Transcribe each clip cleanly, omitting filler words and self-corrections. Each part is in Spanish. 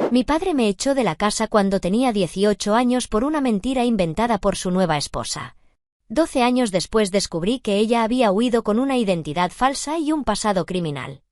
Mi padre me echó de la casa cuando tenía 18 años por una mentira inventada por su nueva esposa. 12 años después descubrí que ella había huido con una identidad falsa y un pasado criminal.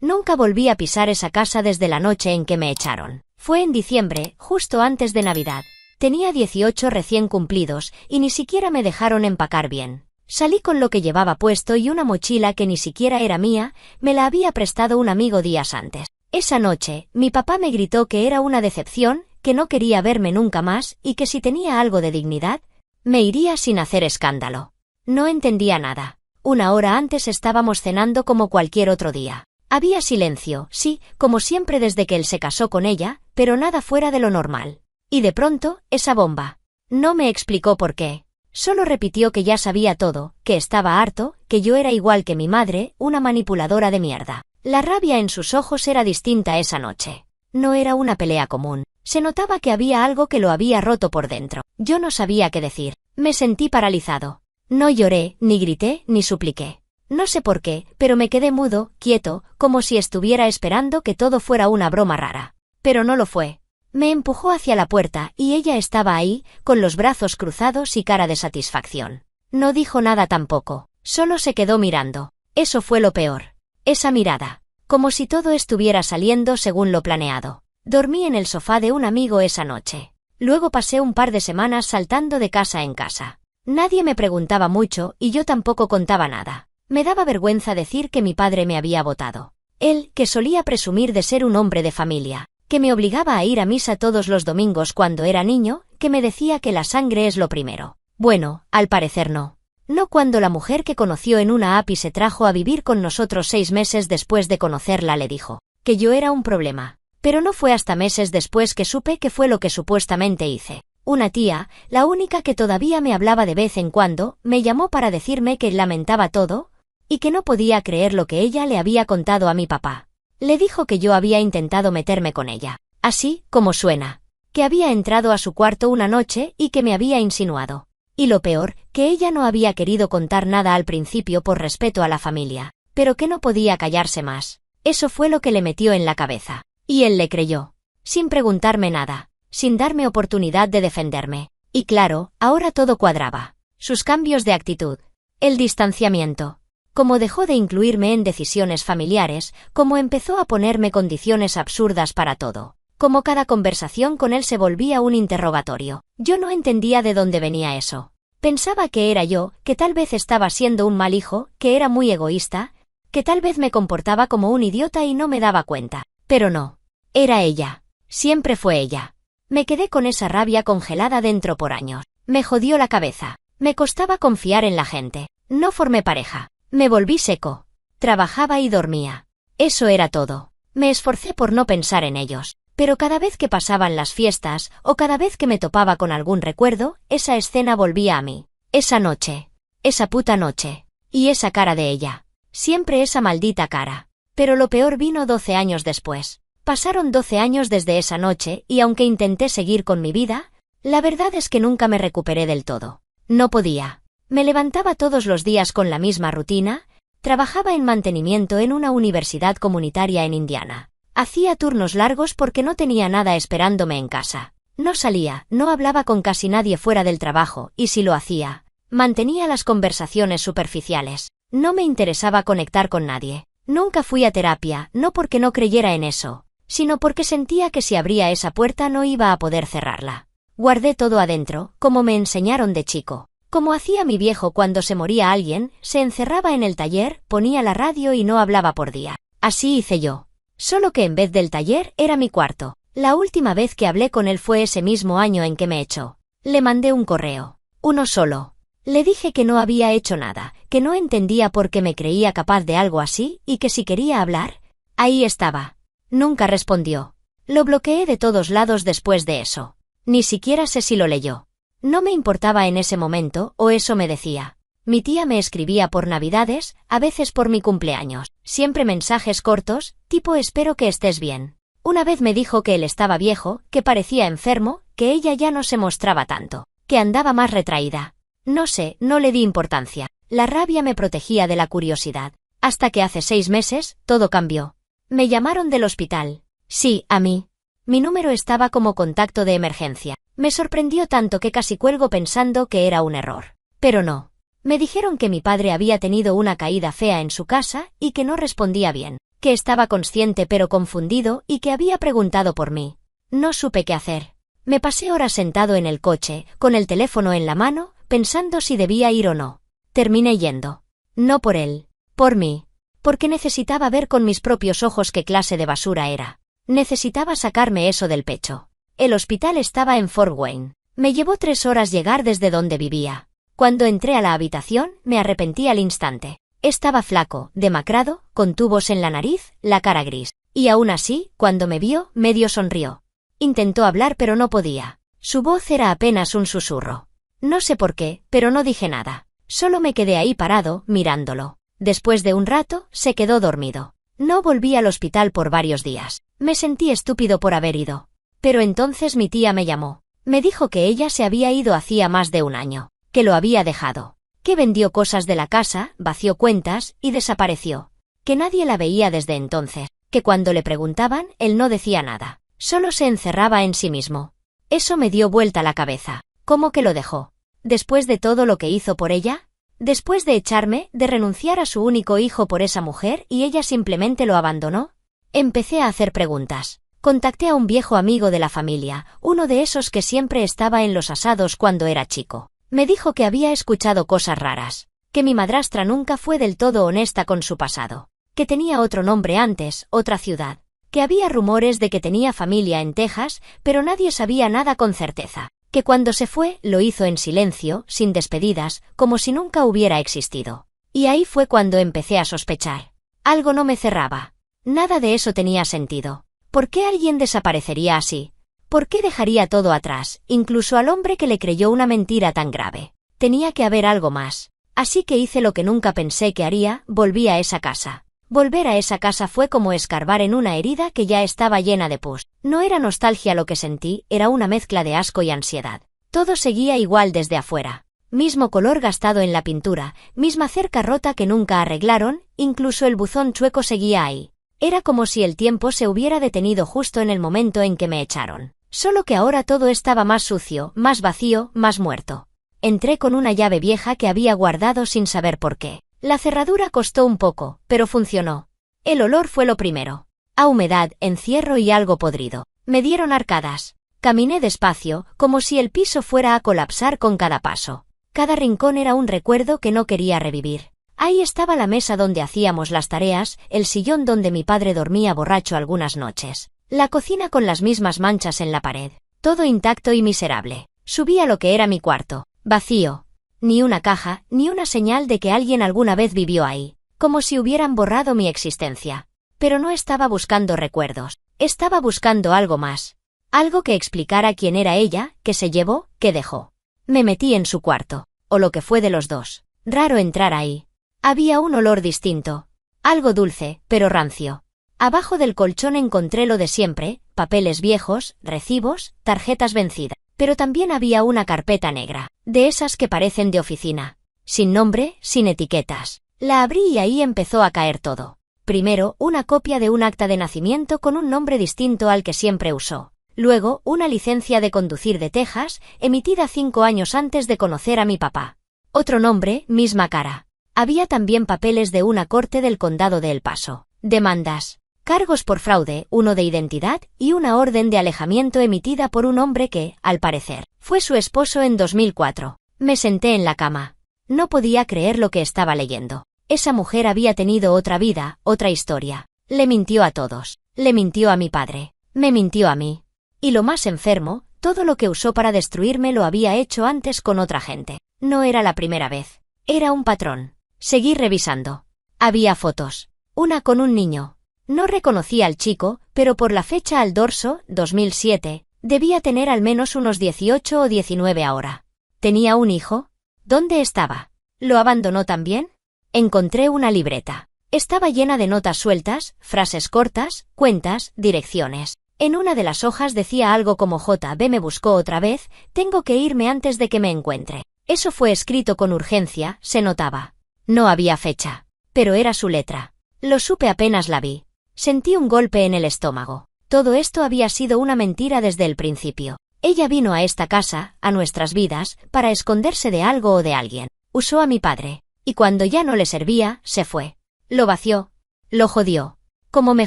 Nunca volví a pisar esa casa desde la noche en que me echaron. Fue en diciembre, justo antes de Navidad. Tenía 18 recién cumplidos, y ni siquiera me dejaron empacar bien. Salí con lo que llevaba puesto y una mochila que ni siquiera era mía, me la había prestado un amigo días antes. Esa noche, mi papá me gritó que era una decepción, que no quería verme nunca más y que si tenía algo de dignidad, me iría sin hacer escándalo. No entendía nada. Una hora antes estábamos cenando como cualquier otro día. Había silencio, sí, como siempre desde que él se casó con ella, pero nada fuera de lo normal. Y de pronto, esa bomba. No me explicó por qué. Solo repitió que ya sabía todo, que estaba harto, que yo era igual que mi madre, una manipuladora de mierda. La rabia en sus ojos era distinta esa noche. No era una pelea común. Se notaba que había algo que lo había roto por dentro. Yo no sabía qué decir. Me sentí paralizado. No lloré, ni grité, ni supliqué. No sé por qué, pero me quedé mudo, quieto, como si estuviera esperando que todo fuera una broma rara. Pero no lo fue. Me empujó hacia la puerta y ella estaba ahí, con los brazos cruzados y cara de satisfacción. No dijo nada tampoco, solo se quedó mirando. Eso fue lo peor. Esa mirada. Como si todo estuviera saliendo según lo planeado. Dormí en el sofá de un amigo esa noche. Luego pasé un par de semanas saltando de casa en casa. Nadie me preguntaba mucho y yo tampoco contaba nada. Me daba vergüenza decir que mi padre me había votado. Él, que solía presumir de ser un hombre de familia, que me obligaba a ir a misa todos los domingos cuando era niño, que me decía que la sangre es lo primero. Bueno, al parecer no. No cuando la mujer que conoció en una API se trajo a vivir con nosotros 6 meses después de conocerla le dijo que yo era un problema. Pero no fue hasta meses después que supe qué fue lo que supuestamente hice. Una tía, la única que todavía me hablaba de vez en cuando, me llamó para decirme que lamentaba todo, y que no podía creer lo que ella le había contado a mi papá. Le dijo que yo había intentado meterme con ella, así como suena, que había entrado a su cuarto una noche y que me había insinuado. Y lo peor, que ella no había querido contar nada al principio por respeto a la familia, pero que no podía callarse más. Eso fue lo que le metió en la cabeza. Y él le creyó, sin preguntarme nada, sin darme oportunidad de defenderme. Y claro, ahora todo cuadraba. Sus cambios de actitud, el distanciamiento. Como dejó de incluirme en decisiones familiares, como empezó a ponerme condiciones absurdas para todo. Como cada conversación con él se volvía un interrogatorio. Yo no entendía de dónde venía eso. Pensaba que era yo, que tal vez estaba siendo un mal hijo, que era muy egoísta, que tal vez me comportaba como un idiota y no me daba cuenta. Pero no. Era ella. Siempre fue ella. Me quedé con esa rabia congelada dentro por años. Me jodió la cabeza. Me costaba confiar en la gente. No formé pareja. Me volví seco. Trabajaba y dormía. Eso era todo. Me esforcé por no pensar en ellos. Pero cada vez que pasaban las fiestas, o cada vez que me topaba con algún recuerdo, esa escena volvía a mí. Esa noche. Esa puta noche. Y esa cara de ella. Siempre esa maldita cara. Pero lo peor vino 12 años después. Pasaron 12 años desde esa noche y aunque intenté seguir con mi vida, la verdad es que nunca me recuperé del todo. No podía. Me levantaba todos los días con la misma rutina, trabajaba en mantenimiento en una universidad comunitaria en Indiana. Hacía turnos largos porque no tenía nada esperándome en casa. No salía, no hablaba con casi nadie fuera del trabajo y si lo hacía, mantenía las conversaciones superficiales. No me interesaba conectar con nadie. Nunca fui a terapia, no porque no creyera en eso, sino porque sentía que si abría esa puerta no iba a poder cerrarla. Guardé todo adentro, como me enseñaron de chico. Como hacía mi viejo cuando se moría alguien, se encerraba en el taller, ponía la radio y no hablaba por día. Así hice yo. Solo que en vez del taller era mi cuarto. La última vez que hablé con él fue ese mismo año en que me echó. Le mandé un correo. Uno solo. Le dije que no había hecho nada, que no entendía por qué me creía capaz de algo así y que si quería hablar, ahí estaba. Nunca respondió. Lo bloqueé de todos lados después de eso. Ni siquiera sé si lo leyó. No me importaba en ese momento, o eso me decía. Mi tía me escribía por Navidades, a veces por mi cumpleaños. Siempre mensajes cortos, tipo espero que estés bien. Una vez me dijo que él estaba viejo, que parecía enfermo, que ella ya no se mostraba tanto, que andaba más retraída. No sé, no le di importancia. La rabia me protegía de la curiosidad. Hasta que hace 6 meses, todo cambió. Me llamaron del hospital. Sí, a mí. Mi número estaba como contacto de emergencia. Me sorprendió tanto que casi cuelgo pensando que era un error. Pero no. Me dijeron que mi padre había tenido una caída fea en su casa y que no respondía bien, que estaba consciente pero confundido y que había preguntado por mí. No supe qué hacer. Me pasé horas sentado en el coche, con el teléfono en la mano, pensando si debía ir o no. Terminé yendo. No por él. Por mí. Porque necesitaba ver con mis propios ojos qué clase de basura era. Necesitaba sacarme eso del pecho. El hospital estaba en Fort Wayne. Me llevó 3 horas llegar desde donde vivía. Cuando entré a la habitación, me arrepentí al instante. Estaba flaco, demacrado, con tubos en la nariz, la cara gris. Y aún así, cuando me vio, medio sonrió. Intentó hablar pero no podía. Su voz era apenas un susurro. No sé por qué, pero no dije nada. Solo me quedé ahí parado, mirándolo. Después de un rato, se quedó dormido. No volví al hospital por varios días. Me sentí estúpido por haber ido. Pero entonces mi tía me llamó. Me dijo que ella se había ido hacía más de un año. Que lo había dejado. Que vendió cosas de la casa, vació cuentas y desapareció. Que nadie la veía desde entonces. Que cuando le preguntaban, él no decía nada. Solo se encerraba en sí mismo. Eso me dio vuelta la cabeza. ¿Cómo que lo dejó? Después de todo lo que hizo por ella, después de echarme, de renunciar a su único hijo por esa mujer y ella simplemente lo abandonó. Empecé a hacer preguntas. Contacté a un viejo amigo de la familia, uno de esos que siempre estaba en los asados cuando era chico. Me dijo que había escuchado cosas raras, que mi madrastra nunca fue del todo honesta con su pasado, que tenía otro nombre antes, otra ciudad, que había rumores de que tenía familia en Texas, pero nadie sabía nada con certeza, que cuando se fue lo hizo en silencio, sin despedidas, como si nunca hubiera existido. Y ahí fue cuando empecé a sospechar. Algo no me cerraba. Nada de eso tenía sentido. ¿Por qué alguien desaparecería así? ¿Por qué dejaría todo atrás, incluso al hombre que le creyó una mentira tan grave? Tenía que haber algo más. Así que hice lo que nunca pensé que haría, volví a esa casa. Volver a esa casa fue como escarbar en una herida que ya estaba llena de pus. No era nostalgia lo que sentí, era una mezcla de asco y ansiedad. Todo seguía igual desde afuera. Mismo color gastado en la pintura, misma cerca rota que nunca arreglaron, incluso el buzón chueco seguía ahí. Era como si el tiempo se hubiera detenido justo en el momento en que me echaron. Solo que ahora todo estaba más sucio, más vacío, más muerto. Entré con una llave vieja que había guardado sin saber por qué. La cerradura costó un poco, pero funcionó. El olor fue lo primero. A humedad, encierro y algo podrido. Me dieron arcadas. Caminé despacio, como si el piso fuera a colapsar con cada paso. Cada rincón era un recuerdo que no quería revivir. Ahí estaba la mesa donde hacíamos las tareas, el sillón donde mi padre dormía borracho algunas noches. La cocina con las mismas manchas en la pared. Todo intacto y miserable. Subí a lo que era mi cuarto. Vacío. Ni una caja, ni una señal de que alguien alguna vez vivió ahí. Como si hubieran borrado mi existencia. Pero no estaba buscando recuerdos. Estaba buscando algo más. Algo que explicara quién era ella, qué se llevó, qué dejó. Me metí en su cuarto. O lo que fue de los dos. Raro entrar ahí. Había un olor distinto. Algo dulce, pero rancio. Abajo del colchón encontré lo de siempre, papeles viejos, recibos, tarjetas vencidas. Pero también había una carpeta negra, de esas que parecen de oficina. Sin nombre, sin etiquetas. La abrí y ahí empezó a caer todo. Primero, una copia de un acta de nacimiento con un nombre distinto al que siempre usó. Luego, una licencia de conducir de Texas, emitida 5 años antes de conocer a mi papá. Otro nombre, misma cara. Había también papeles de una corte del condado de El Paso. Demandas. Cargos por fraude, uno de identidad y una orden de alejamiento emitida por un hombre que, al parecer, fue su esposo en 2004. Me senté en la cama. No podía creer lo que estaba leyendo. Esa mujer había tenido otra vida, otra historia. Le mintió a todos. Le mintió a mi padre. Me mintió a mí. Y lo más enfermo, todo lo que usó para destruirme lo había hecho antes con otra gente. No era la primera vez. Era un patrón. Seguí revisando. Había fotos. Una con un niño. No reconocía al chico, pero por la fecha al dorso, 2007, debía tener al menos unos 18 o 19 ahora. ¿Tenía un hijo? ¿Dónde estaba? ¿Lo abandonó también? Encontré una libreta. Estaba llena de notas sueltas, frases cortas, cuentas, direcciones. En una de las hojas decía algo como JB me buscó otra vez, tengo que irme antes de que me encuentre. Eso fue escrito con urgencia, se notaba. No había fecha. Pero era su letra. Lo supe apenas la vi. Sentí un golpe en el estómago. Todo esto había sido una mentira desde el principio. Ella vino a esta casa, a nuestras vidas, para esconderse de algo o de alguien. Usó a mi padre. Y cuando ya no le servía, se fue. Lo vació. Lo jodió. Como me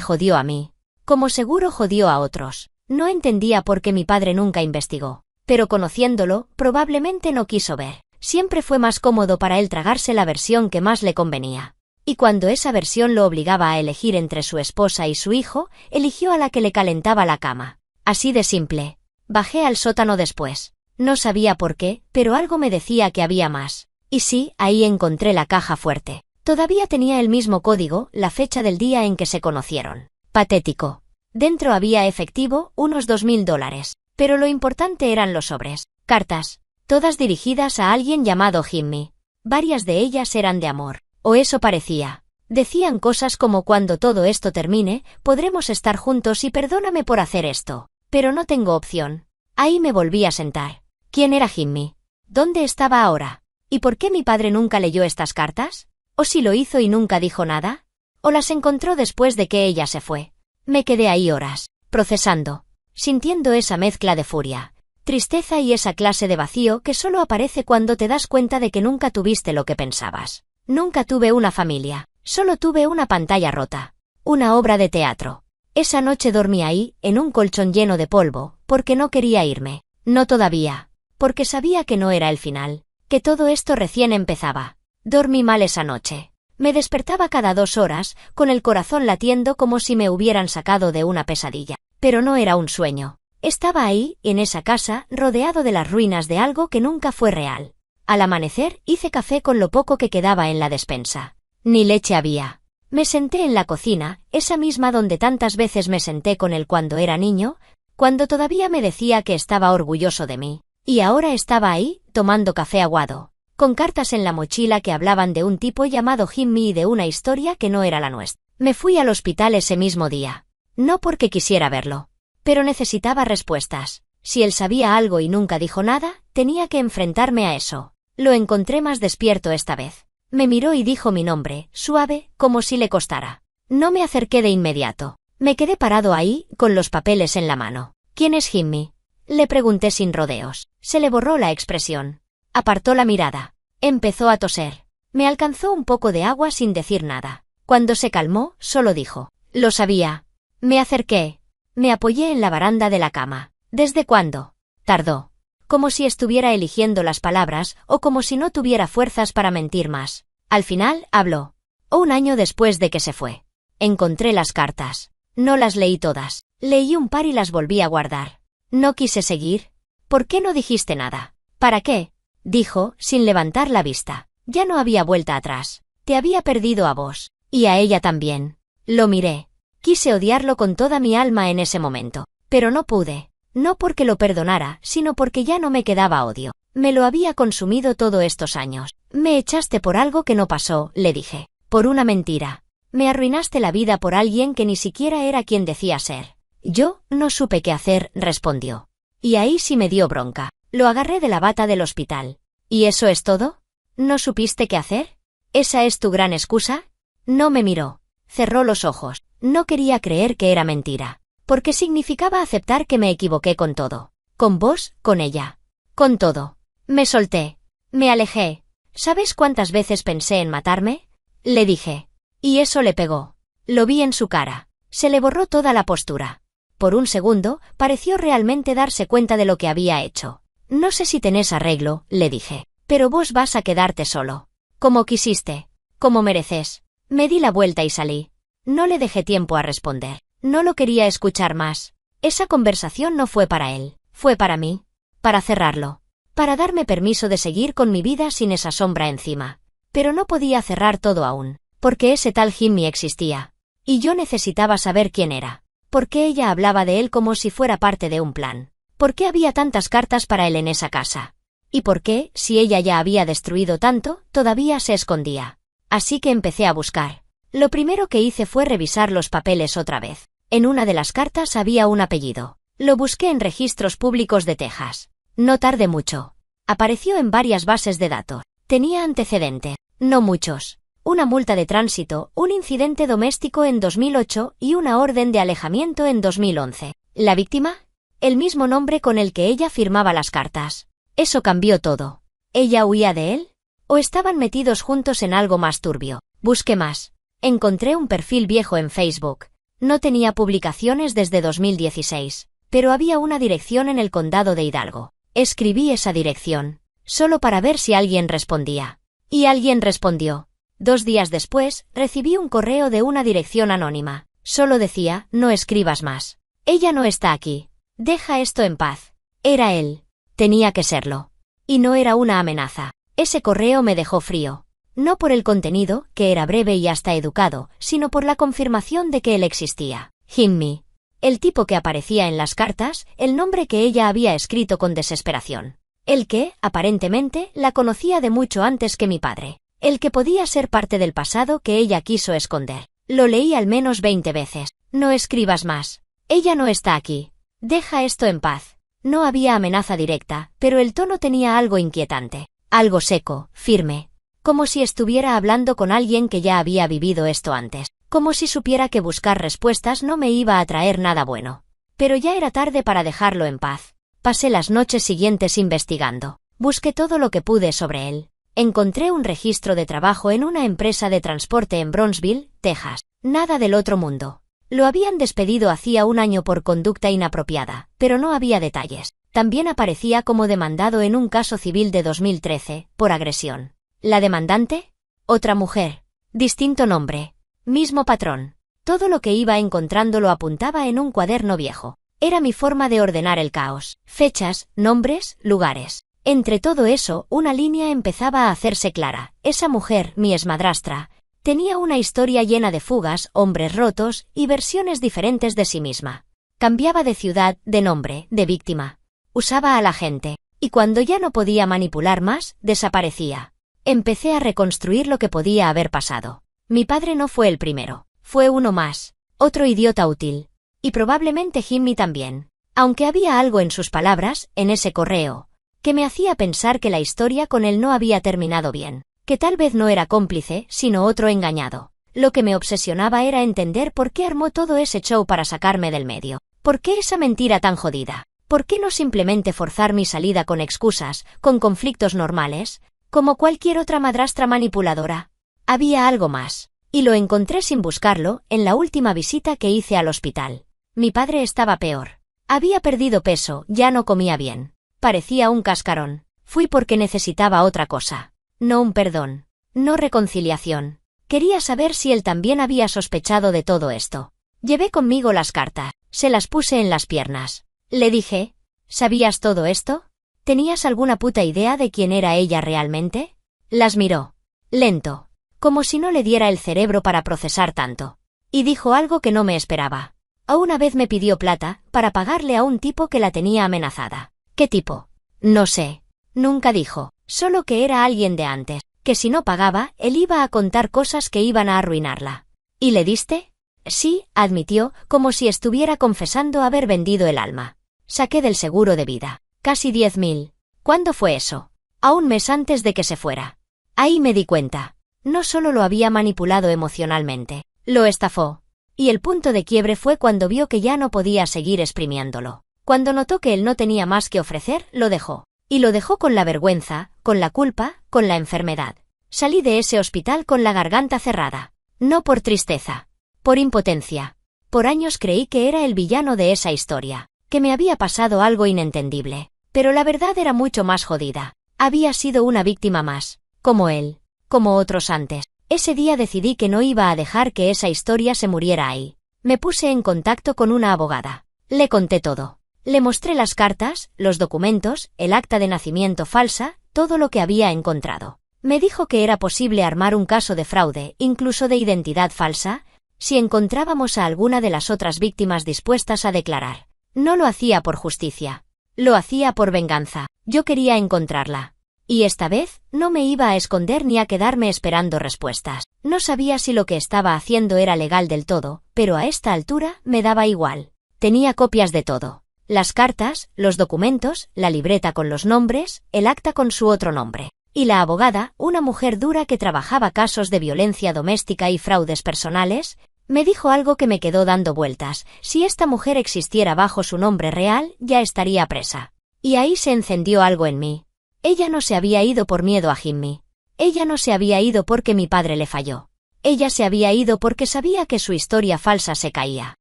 jodió a mí. Como seguro jodió a otros. No entendía por qué mi padre nunca investigó. Pero conociéndolo, probablemente no quiso ver. Siempre fue más cómodo para él tragarse la versión que más le convenía. Y cuando esa versión lo obligaba a elegir entre su esposa y su hijo, eligió a la que le calentaba la cama. Así de simple. Bajé al sótano después. No sabía por qué, pero algo me decía que había más. Y sí, ahí encontré la caja fuerte. Todavía tenía el mismo código, la fecha del día en que se conocieron. Patético. Dentro había efectivo, unos $2000. Pero lo importante eran los sobres. Cartas. Todas dirigidas a alguien llamado Jimmy. Varias de ellas eran de amor. O eso parecía. Decían cosas como: cuando todo esto termine, podremos estar juntos y perdóname por hacer esto. Pero no tengo opción. Ahí me volví a sentar. ¿Quién era Jimmy? ¿Dónde estaba ahora? ¿Y por qué mi padre nunca leyó estas cartas? ¿O si lo hizo y nunca dijo nada? ¿O las encontró después de que ella se fue? Me quedé ahí horas, procesando, sintiendo esa mezcla de furia, tristeza y esa clase de vacío que solo aparece cuando te das cuenta de que nunca tuviste lo que pensabas. Nunca tuve una familia, solo tuve una pantalla rota, una obra de teatro. Esa noche dormí ahí, en un colchón lleno de polvo, porque no quería irme. No todavía. Porque sabía que no era el final. Que todo esto recién empezaba. Dormí mal esa noche. Me despertaba cada 2 horas, con el corazón latiendo como si me hubieran sacado de una pesadilla. Pero no era un sueño. Estaba ahí, en esa casa, rodeado de las ruinas de algo que nunca fue real. Al amanecer, hice café con lo poco que quedaba en la despensa. Ni leche había. Me senté en la cocina, esa misma donde tantas veces me senté con él cuando era niño, cuando todavía me decía que estaba orgulloso de mí. Y ahora estaba ahí, tomando café aguado, con cartas en la mochila que hablaban de un tipo llamado Jimmy y de una historia que no era la nuestra. Me fui al hospital ese mismo día. No porque quisiera verlo. Pero necesitaba respuestas. Si él sabía algo y nunca dijo nada, tenía que enfrentarme a eso. Lo encontré más despierto esta vez. Me miró y dijo mi nombre, suave, como si le costara. No me acerqué de inmediato. Me quedé parado ahí, con los papeles en la mano. ¿Quién es Jimmy? Le pregunté sin rodeos. Se le borró la expresión. Apartó la mirada. Empezó a toser. Me alcanzó un poco de agua sin decir nada. Cuando se calmó, solo dijo: lo sabía. Me acerqué. Me apoyé en la baranda de la cama. ¿Desde cuándo? Tardó. Como si estuviera eligiendo las palabras, o como si no tuviera fuerzas para mentir más. Al final, habló. 1 año después de que se fue. Encontré las cartas. No las leí todas. Leí un par y las volví a guardar. No quise seguir. ¿Por qué no dijiste nada? ¿Para qué? Dijo, sin levantar la vista. Ya no había vuelta atrás. Te había perdido a vos. Y a ella también. Lo miré. Quise odiarlo con toda mi alma en ese momento. Pero no pude. No porque lo perdonara, sino porque ya no me quedaba odio. Me lo había consumido todos estos años. Me echaste por algo que no pasó, le dije. Por una mentira. Me arruinaste la vida por alguien que ni siquiera era quien decía ser. Yo no supe qué hacer, respondió. Y ahí sí me dio bronca. Lo agarré de la bata del hospital. ¿Y eso es todo? ¿No supiste qué hacer? ¿Esa es tu gran excusa? No me miró. Cerró los ojos. No quería creer que era mentira. Porque significaba aceptar que me equivoqué con todo. Con vos, con ella. Con todo. Me solté. Me alejé. ¿Sabes cuántas veces pensé en matarme? Le dije. Y eso le pegó. Lo vi en su cara. Se le borró toda la postura. Por un segundo, pareció realmente darse cuenta de lo que había hecho. No sé si tenés arreglo, le dije. Pero vos vas a quedarte solo. Como quisiste. Como mereces. Me di la vuelta y salí. No le dejé tiempo a responder. No lo quería escuchar más. Esa conversación no fue para él. Fue para mí. Para cerrarlo. Para darme permiso de seguir con mi vida sin esa sombra encima. Pero no podía cerrar todo aún. Porque ese tal Jimmy existía. Y yo necesitaba saber quién era. ¿Por qué ella hablaba de él como si fuera parte de un plan? ¿Por qué había tantas cartas para él en esa casa? ¿Y por qué, si ella ya había destruido tanto, todavía se escondía? Así que empecé a buscar. Lo primero que hice fue revisar los papeles otra vez. En una de las cartas había un apellido. Lo busqué en registros públicos de Texas. No tardé mucho. Apareció en varias bases de datos. Tenía antecedentes. No muchos. una multa de tránsito, un incidente doméstico en 2008 y una orden de alejamiento en 2011. ¿La víctima? El mismo nombre con el que ella firmaba las cartas. Eso cambió todo. ¿Ella huía de él? ¿O estaban metidos juntos en algo más turbio? Busqué más. Encontré un perfil viejo en Facebook. No tenía publicaciones desde 2016, pero había una dirección en el condado de Hidalgo. Escribí esa dirección, solo para ver si alguien respondía. Y alguien respondió. 2 días después, recibí un correo de una dirección anónima. Solo decía, no escribas más. Ella no está aquí. Deja esto en paz. Era él. Tenía que serlo. Y no era una amenaza. Ese correo me dejó frío. No por el contenido, que era breve y hasta educado, sino por la confirmación de que él existía. Jimmy. El tipo que aparecía en las cartas, el nombre que ella había escrito con desesperación. El que, aparentemente, la conocía de mucho antes que mi padre. El que podía ser parte del pasado que ella quiso esconder. Lo leí al menos 20 veces. No escribas más. Ella no está aquí. Deja esto en paz. No había amenaza directa, pero el tono tenía algo inquietante. Algo seco, firme. Como si estuviera hablando con alguien que ya había vivido esto antes. Como si supiera que buscar respuestas no me iba a traer nada bueno. Pero ya era tarde para dejarlo en paz. Pasé las noches siguientes investigando. Busqué todo lo que pude sobre él. Encontré un registro de trabajo en una empresa de transporte en Brownsville, Texas. Nada del otro mundo. Lo habían despedido hacía 1 año por conducta inapropiada, pero no había detalles. También aparecía como demandado en un caso civil de 2013, por agresión. ¿La demandante? Otra mujer. Distinto nombre. Mismo patrón. Todo lo que iba encontrando lo apuntaba en un cuaderno viejo. Era mi forma de ordenar el caos. Fechas, nombres, lugares. Entre todo eso, una línea empezaba a hacerse clara. Esa mujer, mi exmadrastra, tenía una historia llena de fugas, hombres rotos y versiones diferentes de sí misma. Cambiaba de ciudad, de nombre, de víctima. Usaba a la gente. Y cuando ya no podía manipular más, desaparecía. Empecé a reconstruir lo que podía haber pasado. Mi padre no fue el primero. Fue uno más. Otro idiota útil. Y probablemente Jimmy también. Aunque había algo en sus palabras, en ese correo, que me hacía pensar que la historia con él no había terminado bien. Que tal vez no era cómplice, sino otro engañado. Lo que me obsesionaba era entender por qué armó todo ese show para sacarme del medio. ¿Por qué esa mentira tan jodida? ¿Por qué no simplemente forzar mi salida con excusas, con conflictos normales, como cualquier otra madrastra manipuladora? Había algo más. Y lo encontré sin buscarlo, en la última visita que hice al hospital. Mi padre estaba peor. Había perdido peso, ya no comía bien. Parecía un cascarón. Fui porque necesitaba otra cosa. No un perdón. No reconciliación. Quería saber si él también había sospechado de todo esto. Llevé conmigo las cartas. Se las puse en las piernas. Le dije, ¿sabías todo esto? ¿Tenías alguna puta idea de quién era ella realmente? Las miró. Lento. Como si no le diera el cerebro para procesar tanto. Y dijo algo que no me esperaba. A una vez me pidió plata, para pagarle a un tipo que la tenía amenazada. ¿Qué tipo? No sé. Nunca dijo. Solo que era alguien de antes. Que si no pagaba, él iba a contar cosas que iban a arruinarla. ¿Y le diste? Sí, admitió, como si estuviera confesando haber vendido el alma. Saqué del seguro de vida. Casi 10.000. ¿Cuándo fue eso? A un mes antes de que se fuera. Ahí me di cuenta. No solo lo había manipulado emocionalmente, lo estafó. Y el punto de quiebre fue cuando vio que ya no podía seguir exprimiéndolo. Cuando notó que él no tenía más que ofrecer, lo dejó. Y lo dejó con la vergüenza, con la culpa, con la enfermedad. Salí de ese hospital con la garganta cerrada. No por tristeza. Por impotencia. Por años creí que era el villano de esa historia. Que me había pasado algo inentendible. Pero la verdad era mucho más jodida. Había sido una víctima más. Como él. Como otros antes. Ese día decidí que no iba a dejar que esa historia se muriera ahí. Me puse en contacto con una abogada. Le conté todo. Le mostré las cartas, los documentos, el acta de nacimiento falsa, todo lo que había encontrado. Me dijo que era posible armar un caso de fraude, incluso de identidad falsa, si encontrábamos a alguna de las otras víctimas dispuestas a declarar. No lo hacía por justicia. Lo hacía por venganza. Yo quería encontrarla. Y esta vez, no me iba a esconder ni a quedarme esperando respuestas. No sabía si lo que estaba haciendo era legal del todo, pero a esta altura me daba igual. Tenía copias de todo. Las cartas, los documentos, la libreta con los nombres, el acta con su otro nombre. Y la abogada, una mujer dura que trabajaba casos de violencia doméstica y fraudes personales, me dijo algo que me quedó dando vueltas. Si esta mujer existiera bajo su nombre real, ya estaría presa. Y ahí se encendió algo en mí. Ella no se había ido por miedo a Jimmy. Ella no se había ido porque mi padre le falló. Ella se había ido porque sabía que su historia falsa se caía.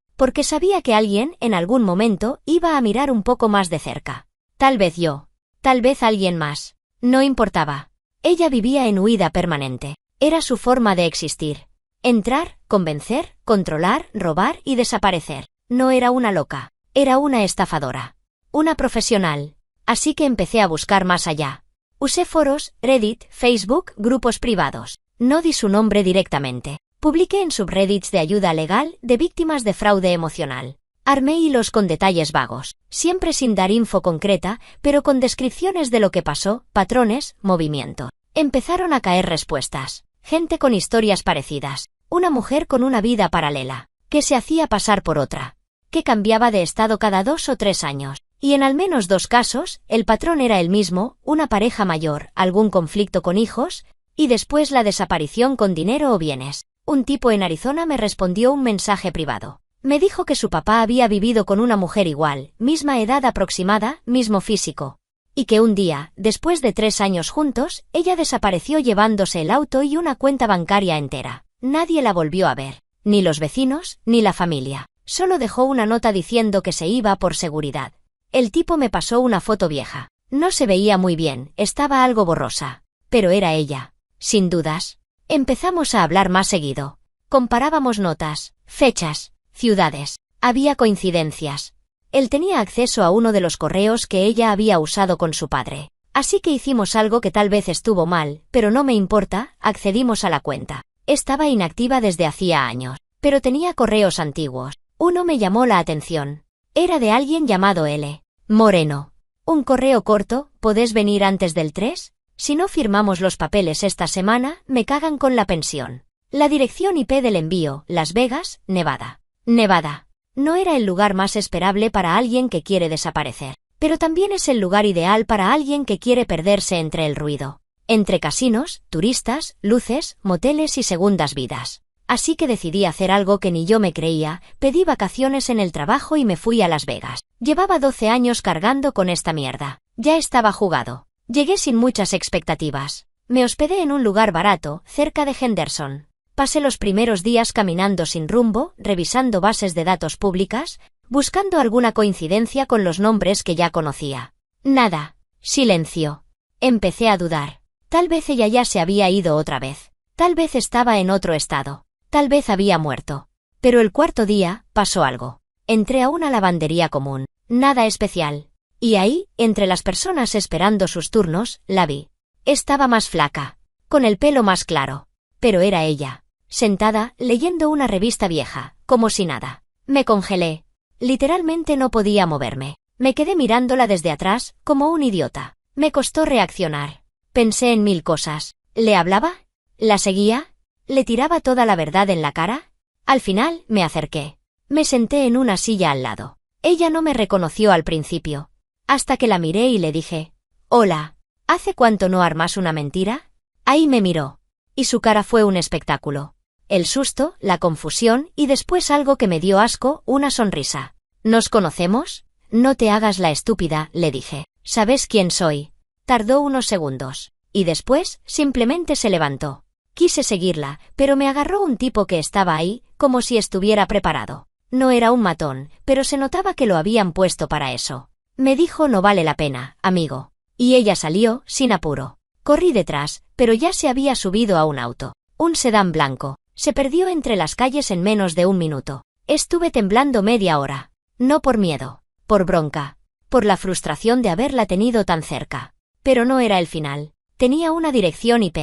Porque sabía que alguien, en algún momento, iba a mirar un poco más de cerca. Tal vez yo. Tal vez alguien más. No importaba. Ella vivía en huida permanente. Era su forma de existir. Entrar, convencer, controlar, robar y desaparecer. No era una loca. Era una estafadora. Una profesional. Así que empecé a buscar más allá. Usé foros, Reddit, Facebook, grupos privados. No di su nombre directamente. Publiqué en subreddits de ayuda legal de víctimas de fraude emocional. Armé hilos con detalles vagos, siempre sin dar info concreta, pero con descripciones de lo que pasó, patrones, movimiento. Empezaron a caer respuestas. Gente con historias parecidas. Una mujer con una vida paralela, que se hacía pasar por otra, que cambiaba de estado cada 2 o 3 años. Y en al menos 2 casos, el patrón era el mismo, una pareja mayor, algún conflicto con hijos, y después la desaparición con dinero o bienes. Un tipo en Arizona me respondió un mensaje privado. Me dijo que su papá había vivido con una mujer igual, misma edad aproximada, mismo físico. Y que un día, después de 3 años juntos, ella desapareció llevándose el auto y una cuenta bancaria entera. Nadie la volvió a ver. Ni los vecinos, ni la familia. Solo dejó una nota diciendo que se iba por seguridad. El tipo me pasó una foto vieja. No se veía muy bien, estaba algo borrosa. Pero era ella. Sin dudas. Empezamos a hablar más seguido. Comparábamos notas, fechas, ciudades. Había coincidencias. Él tenía acceso a uno de los correos que ella había usado con su padre. Así que hicimos algo que tal vez estuvo mal, pero no me importa, accedimos a la cuenta. Estaba inactiva desde hacía años, pero tenía correos antiguos. Uno me llamó la atención. Era de alguien llamado L. Moreno. Un correo corto, ¿podés venir antes del 3? Si no firmamos los papeles esta semana, me cagan con la pensión. La dirección IP del envío, Las Vegas, Nevada. Nevada. No era el lugar más esperable para alguien que quiere desaparecer, pero también es el lugar ideal para alguien que quiere perderse entre el ruido. Entre casinos, turistas, luces, moteles y segundas vidas. Así que decidí hacer algo que ni yo me creía, pedí vacaciones en el trabajo y me fui a Las Vegas. Llevaba 12 años cargando con esta mierda. Ya estaba jugado. Llegué sin muchas expectativas. Me hospedé en un lugar barato, cerca de Henderson. Pasé los primeros días caminando sin rumbo, revisando bases de datos públicas, buscando alguna coincidencia con los nombres que ya conocía. Nada. Silencio. Empecé a dudar. Tal vez ella ya se había ido otra vez. Tal vez estaba en otro estado. Tal vez había muerto. Pero el 4.º día, pasó algo. Entré a una lavandería común. Nada especial. Y ahí, entre las personas esperando sus turnos, la vi. Estaba más flaca. Con el pelo más claro. Pero era ella. Sentada, leyendo una revista vieja, como si nada. Me congelé. Literalmente no podía moverme. Me quedé mirándola desde atrás, como un idiota. Me costó reaccionar. Pensé en 1000 cosas. ¿Le hablaba? ¿La seguía? ¿Le tiraba toda la verdad en la cara? Al final, me acerqué. Me senté en una silla al lado. Ella no me reconoció al principio. Hasta que la miré y le dije, «Hola, ¿hace cuánto no armas una mentira?» Ahí me miró. Y su cara fue un espectáculo. El susto, la confusión y después algo que me dio asco, una sonrisa. ¿Nos conocemos? No te hagas la estúpida, le dije. ¿Sabes quién soy? Tardó unos segundos. Y después, simplemente se levantó. Quise seguirla, pero me agarró un tipo que estaba ahí, como si estuviera preparado. No era un matón, pero se notaba que lo habían puesto para eso. Me dijo no vale la pena, amigo. Y ella salió, sin apuro. Corrí detrás, pero ya se había subido a un auto. Un sedán blanco. Se perdió entre las calles en menos de 1 minuto. Estuve temblando media hora. No por miedo. Por bronca. Por la frustración de haberla tenido tan cerca. Pero no era el final. Tenía una dirección IP.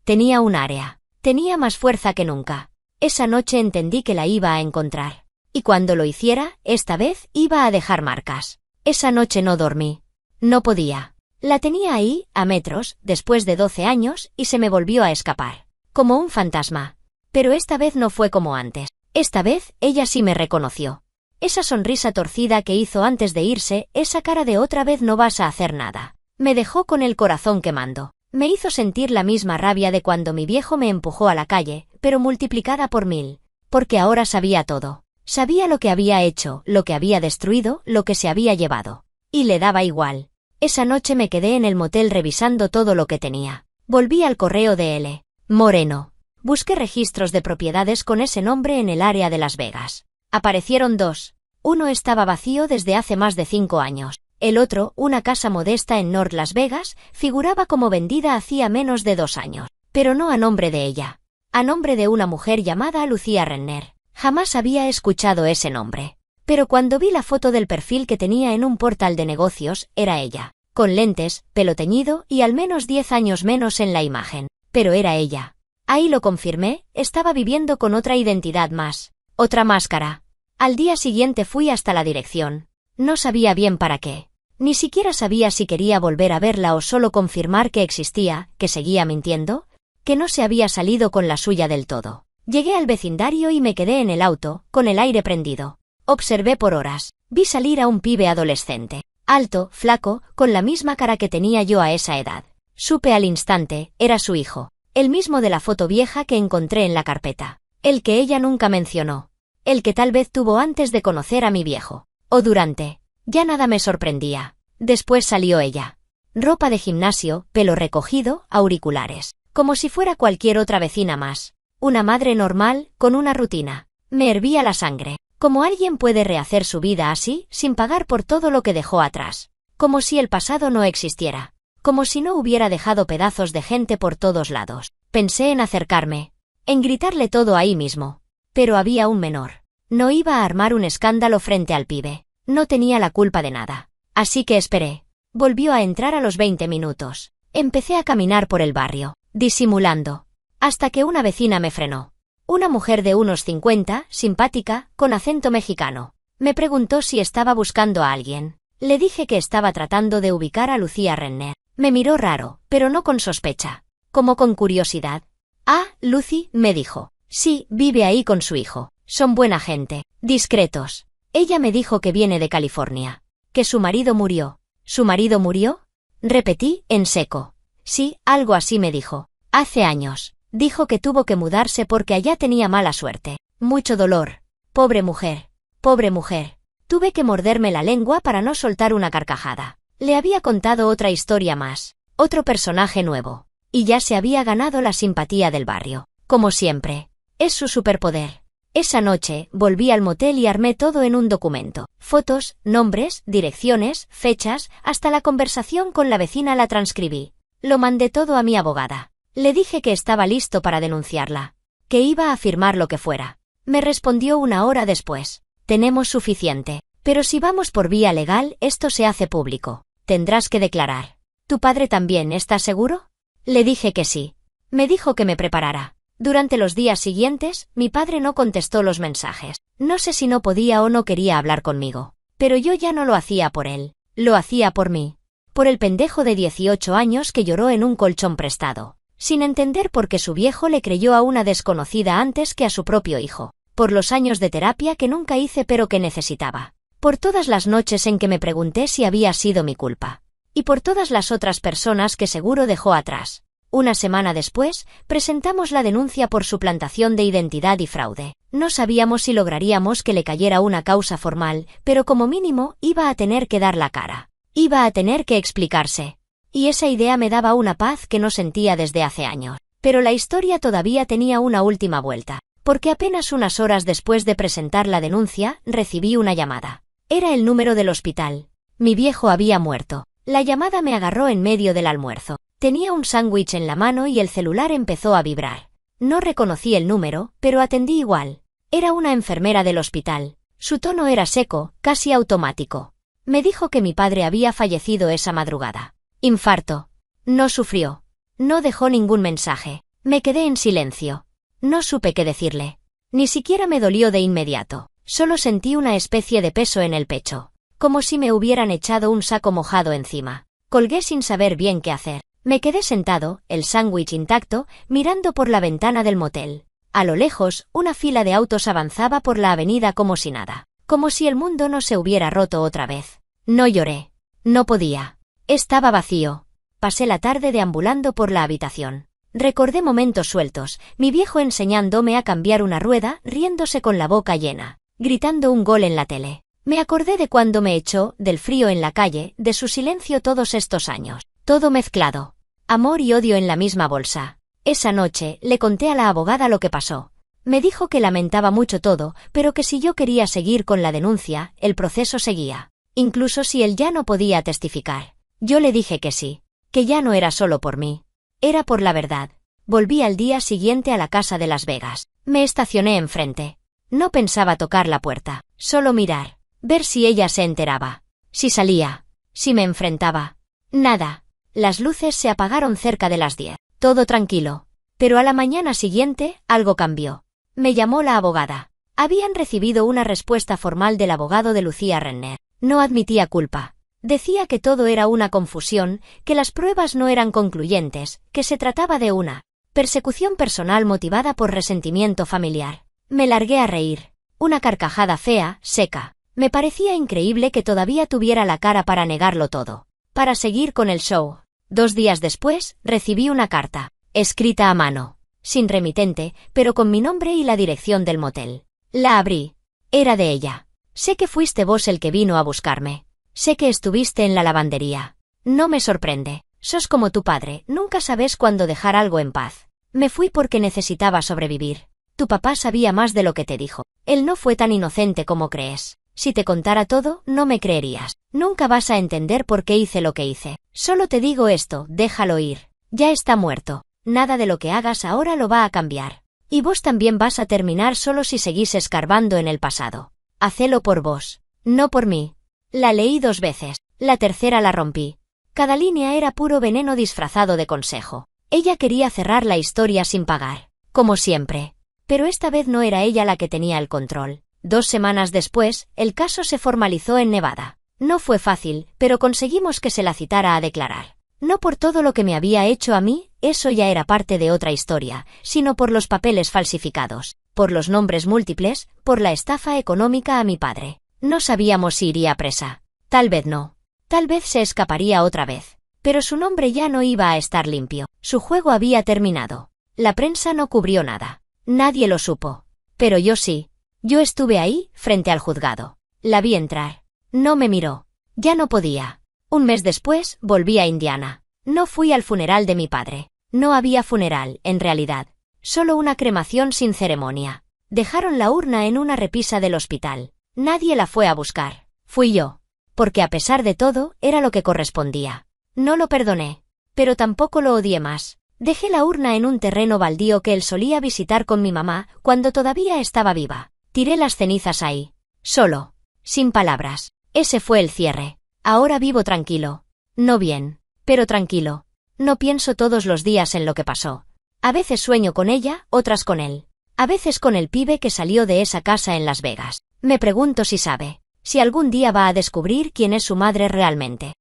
Tenía un área. Tenía más fuerza que nunca. Esa noche entendí que la iba a encontrar. Y cuando lo hiciera, esta vez iba a dejar marcas. Esa noche no dormí. No podía. La tenía ahí, a metros, después de 12 años, y se me volvió a escapar. Como un fantasma. Pero esta vez no fue como antes. Esta vez, ella sí me reconoció. Esa sonrisa torcida que hizo antes de irse, esa cara de otra vez no vas a hacer nada. Me dejó con el corazón quemando. Me hizo sentir la misma rabia de cuando mi viejo me empujó a la calle, pero multiplicada por 1000. Porque ahora sabía todo. Sabía lo que había hecho, lo que había destruido, lo que se había llevado. Y le daba igual. Esa noche me quedé en el motel revisando todo lo que tenía. Volví al correo de L. Moreno. Busqué registros de propiedades con ese nombre en el área de Las Vegas. Aparecieron 2. Uno estaba vacío desde hace más de 5 años. El otro, una casa modesta en North Las Vegas, figuraba como vendida hacía menos de 2 años. Pero no a nombre de ella. A nombre de una mujer llamada Lucía Renner. Jamás había escuchado ese nombre. Pero cuando vi la foto del perfil que tenía en un portal de negocios, era ella. Con lentes, pelo teñido y al menos 10 años menos en la imagen. Pero era ella. Ahí lo confirmé, estaba viviendo con otra identidad más. Otra máscara. Al día siguiente fui hasta la dirección. No sabía bien para qué. Ni siquiera sabía si quería volver a verla o solo confirmar que existía, que seguía mintiendo, que no se había salido con la suya del todo. Llegué al vecindario y me quedé en el auto, con el aire prendido. Observé por horas. Vi salir a un pibe adolescente. Alto, flaco, con la misma cara que tenía yo a esa edad. Supe al instante, era su hijo. El mismo de la foto vieja que encontré en la carpeta. El que ella nunca mencionó. El que tal vez tuvo antes de conocer a mi viejo. O durante. Ya nada me sorprendía. Después salió ella. Ropa de gimnasio, pelo recogido, auriculares. Como si fuera cualquier otra vecina más. Una madre normal, con una rutina. Me hervía la sangre. ¿Cómo alguien puede rehacer su vida así, sin pagar por todo lo que dejó atrás? Como si el pasado no existiera. Como si no hubiera dejado pedazos de gente por todos lados. Pensé en acercarme. En gritarle todo ahí mismo. Pero había un menor. No iba a armar un escándalo frente al pibe. No tenía la culpa de nada. Así que esperé. Volvió a entrar a los 20 minutos. Empecé a caminar por el barrio, disimulando. Hasta que una vecina me frenó. Una mujer de unos 50, simpática, con acento mexicano. Me preguntó si estaba buscando a alguien. Le dije que estaba tratando de ubicar a Lucía Renner. Me miró raro, pero no con sospecha. Como con curiosidad. Ah, Lucy, me dijo. Sí, vive ahí con su hijo. Son buena gente. Discretos. Ella me dijo que viene de California. Que su marido murió. ¿Su marido murió? Repetí, en seco. Sí, algo así me dijo. Hace años. Dijo que tuvo que mudarse porque allá tenía mala suerte. Mucho dolor. Pobre mujer. Pobre mujer. Tuve que morderme la lengua para no soltar una carcajada. Le había contado otra historia más. Otro personaje nuevo. Y ya se había ganado la simpatía del barrio. Como siempre. Es su superpoder. Esa noche, volví al motel y armé todo en un documento. Fotos, nombres, direcciones, fechas, hasta la conversación con la vecina la transcribí. Lo mandé todo a mi abogada. Le dije que estaba listo para denunciarla. Que iba a firmar lo que fuera. Me respondió 1 hora después. Tenemos suficiente. Pero si vamos por vía legal, esto se hace público. Tendrás que declarar. ¿Tu padre también está seguro? Le dije que sí. Me dijo que me preparara. Durante los días siguientes, mi padre no contestó los mensajes. No sé si no podía o no quería hablar conmigo. Pero yo ya no lo hacía por él. Lo hacía por mí. Por el pendejo de 18 años que lloró en un colchón prestado. Sin entender por qué su viejo le creyó a una desconocida antes que a su propio hijo. Por los años de terapia que nunca hice pero que necesitaba. Por todas las noches en que me pregunté si había sido mi culpa. Y por todas las otras personas que seguro dejó atrás. 1 semana después, presentamos la denuncia por suplantación de identidad y fraude. No sabíamos si lograríamos que le cayera una causa formal, pero como mínimo, iba a tener que dar la cara. Iba a tener que explicarse. Y esa idea me daba una paz que no sentía desde hace años. Pero la historia todavía tenía una última vuelta. Porque apenas unas horas después de presentar la denuncia, recibí una llamada. Era el número del hospital. Mi viejo había muerto. La llamada me agarró en medio del almuerzo. Tenía un sándwich en la mano y el celular empezó a vibrar. No reconocí el número, pero atendí igual. Era una enfermera del hospital. Su tono era seco, casi automático. Me dijo que mi padre había fallecido esa madrugada. Infarto. No sufrió. No dejó ningún mensaje. Me quedé en silencio. No supe qué decirle. Ni siquiera me dolió de inmediato. Solo sentí una especie de peso en el pecho. Como si me hubieran echado un saco mojado encima. Colgué sin saber bien qué hacer. Me quedé sentado, el sándwich intacto, mirando por la ventana del motel. A lo lejos, una fila de autos avanzaba por la avenida como si nada. Como si el mundo no se hubiera roto otra vez. No lloré. No podía. Estaba vacío. Pasé la tarde deambulando por la habitación. Recordé momentos sueltos, mi viejo enseñándome a cambiar una rueda, riéndose con la boca llena, gritando un gol en la tele. Me acordé de cuando me echó, del frío en la calle, de su silencio todos estos años. Todo mezclado. Amor y odio en la misma bolsa. Esa noche, le conté a la abogada lo que pasó. Me dijo que lamentaba mucho todo, pero que si yo quería seguir con la denuncia, el proceso seguía. Incluso si él ya no podía testificar. Yo le dije que sí. Que ya no era solo por mí. Era por la verdad. Volví al día siguiente a la casa de Las Vegas. Me estacioné enfrente. No pensaba tocar la puerta, solo mirar. Ver si ella se enteraba. Si salía. Si me enfrentaba. Nada. Las luces se apagaron cerca de las 10. Todo tranquilo. Pero a la mañana siguiente, algo cambió. Me llamó la abogada. Habían recibido una respuesta formal del abogado de Lucía Renner. No admitía culpa. Decía que todo era una confusión, que las pruebas no eran concluyentes, que se trataba de una persecución personal motivada por resentimiento familiar. Me largué a reír. Una carcajada fea, seca. Me parecía increíble que todavía tuviera la cara para negarlo todo. Para seguir con el show. 2 días después, recibí una carta, escrita a mano, sin remitente, pero con mi nombre y la dirección del motel. La abrí. Era de ella. Sé que fuiste vos el que vino a buscarme. Sé que estuviste en la lavandería. No me sorprende. Sos como tu padre, nunca sabes cuándo dejar algo en paz. Me fui porque necesitaba sobrevivir. Tu papá sabía más de lo que te dijo. Él no fue tan inocente como crees. Si te contara todo, no me creerías. Nunca vas a entender por qué hice lo que hice. Solo te digo esto, déjalo ir. Ya está muerto. Nada de lo que hagas ahora lo va a cambiar. Y vos también vas a terminar solo si seguís escarbando en el pasado. Hacelo por vos. No por mí. La leí 2 veces. La tercera la rompí. Cada línea era puro veneno disfrazado de consejo. Ella quería cerrar la historia sin pagar. Como siempre. Pero esta vez no era ella la que tenía el control. 2 semanas después, el caso se formalizó en Nevada. No fue fácil, pero conseguimos que se la citara a declarar. No por todo lo que me había hecho a mí, eso ya era parte de otra historia, sino por los papeles falsificados, por los nombres múltiples, por la estafa económica a mi padre. No sabíamos si iría presa. Tal vez no. Tal vez se escaparía otra vez. Pero su nombre ya no iba a estar limpio. Su juego había terminado. La prensa no cubrió nada. Nadie lo supo. Pero yo sí. Yo estuve ahí, frente al juzgado. La vi entrar. No me miró. Ya no podía. 1 mes después, volví a Indiana. No fui al funeral de mi padre. No había funeral, en realidad. Solo una cremación sin ceremonia. Dejaron la urna en una repisa del hospital. Nadie la fue a buscar. Fui yo. Porque a pesar de todo, era lo que correspondía. No lo perdoné. Pero tampoco lo odié más. Dejé la urna en un terreno baldío que él solía visitar con mi mamá, cuando todavía estaba viva. Tiré las cenizas ahí. Solo. Sin palabras. Ese fue el cierre. Ahora vivo tranquilo. No bien. Pero tranquilo. No pienso todos los días en lo que pasó. A veces sueño con ella, otras con él. A veces con el pibe que salió de esa casa en Las Vegas. Me pregunto si sabe. Si algún día va a descubrir quién es su madre realmente.